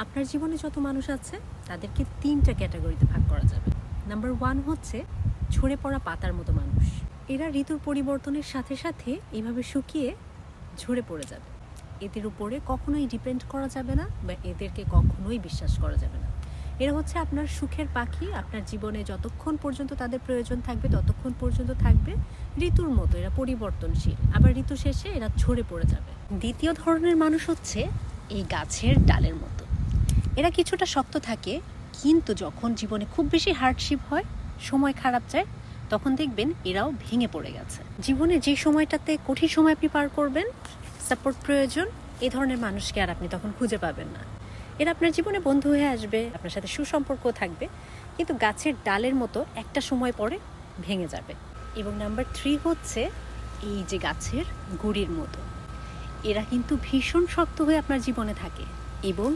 আপনার জীবনে যত মানুষ আছে তাদেরকে 3টা ক্যাটাগরিতে ভাগ করা যাবে। নাম্বার 1 হচ্ছে ঝরে পড়া পাতার মতো মানুষ। এরা ঋতুর পরিবর্তনের সাথে সাথে এইভাবে শুকিয়ে ঝরে পড়ে যাবে। এদের উপরে কখনোই ডিপেন্ড করা যাবে না বা এদেরকে কখনোই বিশ্বাস করা যাবে না। এরা হচ্ছে আপনার সুখের পাখি। আপনার জীবনে যতক্ষণ পর্যন্ত তাদের প্রয়োজন থাকবে ততক্ষণ পর্যন্ত থাকবে। ঋতুর মতো এরা পরিবর্তনশীল, আবার ঋতু শেষে এরা ঝরে পড়ে যাবে। দ্বিতীয় ধরনের মানুষ হচ্ছে এই গাছের ডালের মতো। এরা কিছুটা শক্ত থাকে, কিন্তু যখন জীবনে খুব বেশি হার্ডশিপ হয়, সময় খারাপ যায়, তখন দেখবেন এরাও ভেঙে পড়ে গেছে। জীবনে যে সময়টাতে কঠিন সময় আপনি পার করবেন, সাপোর্ট প্রয়োজন, এই ধরনের মানুষকে আর আপনি তখন খুঁজে পাবেন না। এরা আপনার জীবনে বন্ধু হয়ে আসবে, আপনার সাথে সুসম্পর্ক থাকবে, কিন্তু গাছের ডালের মতো একটা সময় পরে ভেঙে যাবে। এবং নাম্বার 3 হচ্ছে এই যে গাছের গুঁড়ির মতো। এরা কিন্তু ভীষণ শক্ত হয়ে আপনার জীবনে থাকে এবং